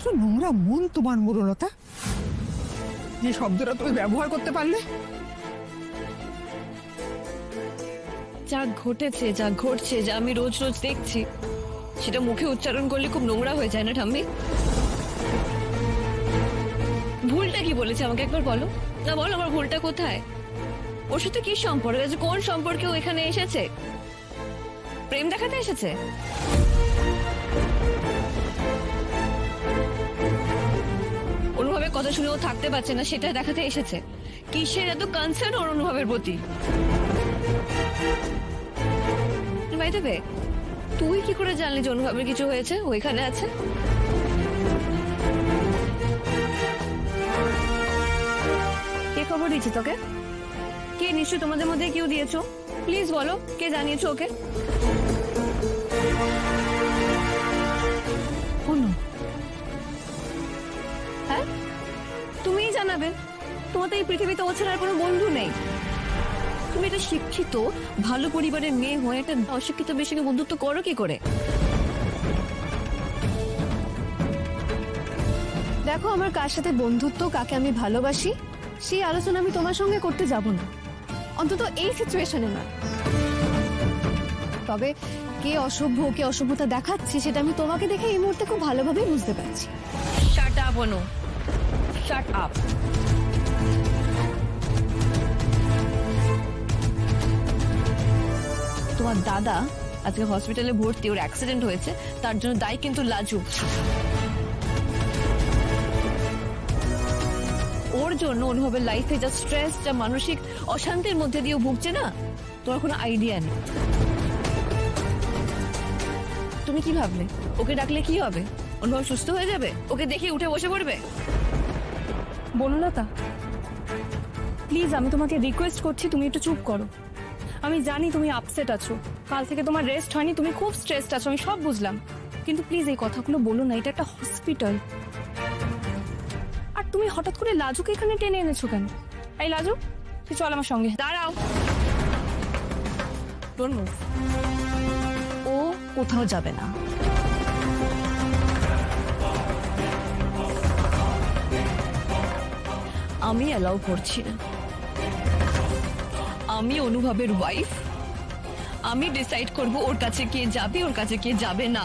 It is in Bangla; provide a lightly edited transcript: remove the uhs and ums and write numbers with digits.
কত নোংরা মন তোমার মরুলতা, যে শব্দটা তুমি ব্যবহার করতে পারলে। যা ঘটেছে, যা ঘটছে, যা আমি রোজ রোজ দেখছি, সেটা মুখে উচ্চারণ করলে খুব নোংরা হয়ে যায় না ঠাম্মি? ভুলটা কি বলেছে আমাকে একবার বলো না, বলো আমার ভুলটা কোথায়? ওর সাথে কি সম্পর্ক আছে? কোন সম্পর্কে ও এখানে এসেছে? প্রেম দেখাতে এসেছে? অনুভবের কথা শুনে ও থাকতে পারছে না, সেটা দেখাতে এসেছে? কিসের এত কনসার্ন ওর অনুভবের প্রতি? বাই দ্য ওয়ে, তুই কি করে জানলি যে অনুভবের কিছু হয়েছে, ও এখানে আছে? কে খবর দিয়েছে তোকে? কে? নিশ্চয়ই তোমাদের মধ্যে কেউ দিয়েছো। প্লিজ বলো, কে জানিয়েছো ওকে? হ্যাঁ, তুমিই জানাবে। তোমার তো এই পৃথিবীতে ও ছাড়া আর কোনো বন্ধু নেই। তুমি একটা শিক্ষিত ভালো পরিবারের মেয়ে হয়ে একটা অশিক্ষিত মেয়ের সঙ্গে বন্ধুত্ব করো কি করে? দেখো, আমার কার সাথে বন্ধুত্ব, কাকে আমি ভালোবাসি, সেই আলোচনা আমি তোমার সঙ্গে করতে যাব না, অন্তত এই সিচুয়েশনে না। তবে কে অসভ্য, কে অসভ্যতা দেখাচ্ছে, সেটা আমি তোমাকে দেখে এই মুহূর্তে খুব ভালোভাবে বুঝতে পারছি। শাট আপ অনু, শাট আপ। তোমার দাদা আজকে হসপিটালে ভর্তি, ওর অ্যাক্সিডেন্ট হয়েছে, তার জন্য দায়ী কিন্তু লাজু। ওর জন্য অনুভবের লাইফে যা স্ট্রেস, যা মানসিক অশান্তির মধ্যে দিয়ে ভুগছে না, তোমার কোনো আইডিয়া নেই। তুমি কি ভাবলে ওকে ডাকলে কি হবে? অনুভব সুস্থ হয়ে যাবে? ওকে দেখে উঠে বসে পড়বে? বনলতা, প্লিজ আমি তোমাকে রিকোয়েস্ট করছি, তুমি একটু চুপ করো। আমি জানি তুমি আপসেট আছো, কাল থেকে তোমার রেস্ট হয়নি, তুমি খুব স্ট্রেসড আছো, আমি সব বুঝলাম, কিন্তু প্লিজ এই কথাগুলো বলো না, এটা একটা হসপিটাল। আর তুমি হঠাৎ করে লাজুকে এখানে টেনে এনেছো কেন? এই লাজু, তুই চল আমার সঙ্গে। দাঁড়াও, ডোন্ট মুভ। ও কোথাও যাবে না। আমি অ্যালাউ করছি না। আমি অনুভবের ওয়াইফ, আমি ডিসাইড করব ওর কাছে কে যাবে, ওর কাছে কে যাবে না।